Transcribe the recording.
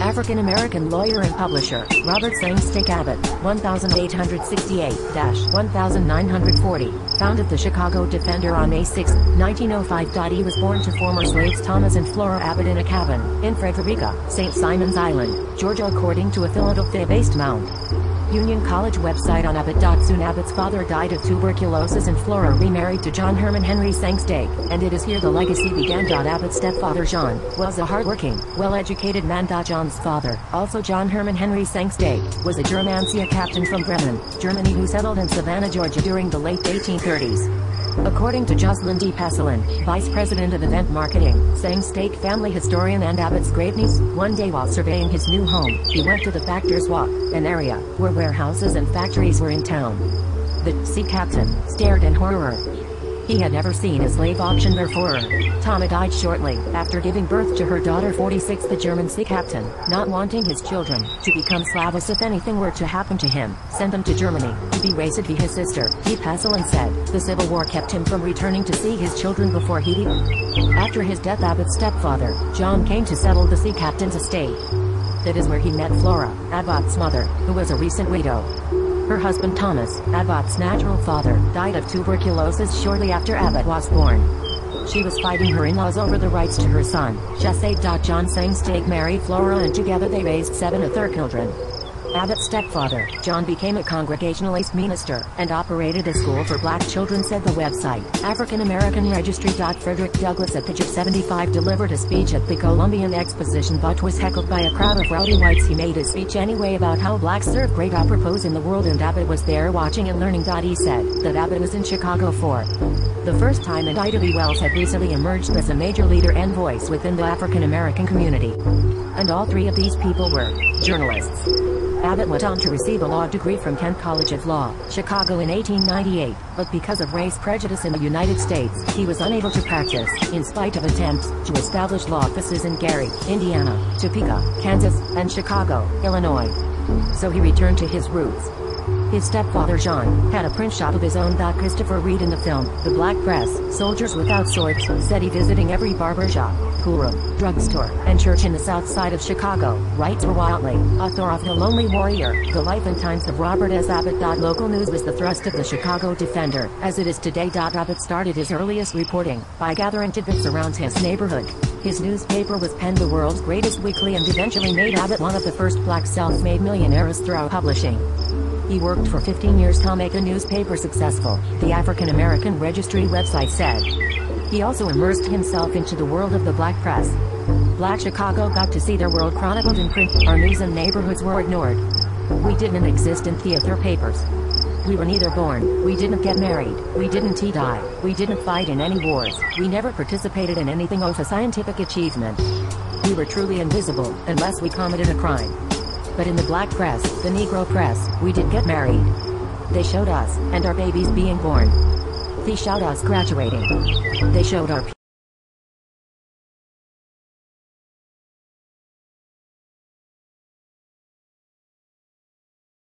African-American lawyer and publisher, Robert Sangsteak Abbott, 1868-1940, founded the Chicago Defender on May 6, 1905. He was born to former slaves Thomas and Flora Abbott in a cabin in Frederica, St. Simon's Island, Georgia, according to a Philadelphia-based Mount Union College website on Abbott. Soon Abbott's father died of tuberculosis and Flora remarried to John Herman Henry Sangsteak, and it is here the legacy began. Abbott's stepfather John was a hardworking, well-educated man. John's father, also John Herman Henry Sangsteak, was a Germancia captain from Bremen, Germany, who settled in Savannah, Georgia during the late 1830s. According to Jocelyn D. Passelin, vice president of event marketing, Sangsteak family historian and Abbott's great-niece, one day while surveying his new home, he went to the Factor's Walk, an area where warehouses and factories were in town. The sea captain stared in horror. He had never seen a slave auction before. Tama died shortly after giving birth to her daughter 46. The German sea captain, not wanting his children to become slaves if anything were to happen to him, sent them to Germany to be raised by his sister. D. Passelin said, the Civil War kept him from returning to see his children before he died. After his death, Abbott's stepfather, John, came to settle the sea captain's estate. That is where he met Flora, Abbott's mother, who was a recent widow. Her husband Thomas, Abbott's natural father, died of tuberculosis shortly after Abbott was born. She was fighting her in-laws over the rights to her son, Chassaid. John Sangsteak married Flora, and together they raised 7 of their children. Abbott's stepfather, John, became a Congregationalist minister and operated a school for black children, said the website. African American Registry. Frederick Douglass, at the age of 75, delivered a speech at the Columbian Exposition but was heckled by a crowd of rowdy whites. He made his speech anyway about how blacks serve great purpose in the world, and Abbott was there watching and learning. He said that Abbott was in Chicago for the first time, and Ida B. Wells had recently emerged as a major leader and voice within the African American community. And all 3 of these people were journalists. Abbott went on to receive a law degree from Kent College of Law, Chicago in 1898, but because of race prejudice in the United States, he was unable to practice, in spite of attempts to establish law offices in Gary, Indiana, Topeka, Kansas, and Chicago, Illinois. So he returned to his roots. His stepfather John had a print shop of his own. Christopher Reed, in the film The Black Press, Soldiers Without Swords, said he visiting every barber shop, poolroom, drugstore, and church in the south side of Chicago. Writes for Wiley, author of The Lonely Warrior, The Life and Times of Robert S. Abbott. Local news was the thrust of the Chicago Defender, as it is today. Abbott started his earliest reporting by gathering tidbits around his neighborhood. His newspaper was penned the world's greatest weekly and eventually made Abbott one of the first black self-made millionaires through publishing. He worked for 15 years to make the newspaper successful, the African American Registry website said. He also immersed himself into the world of the black press. Black Chicago got to see their world chronicled in print. Our news and neighborhoods were ignored. We didn't exist in theater papers. We were neither born, we didn't get married, we didn't die, we didn't fight in any wars, we never participated in anything of a scientific achievement. We were truly invisible, unless we committed a crime. But in the black press, the Negro press, we did get married. They showed us, and our babies being born. They showed us graduating. They showed our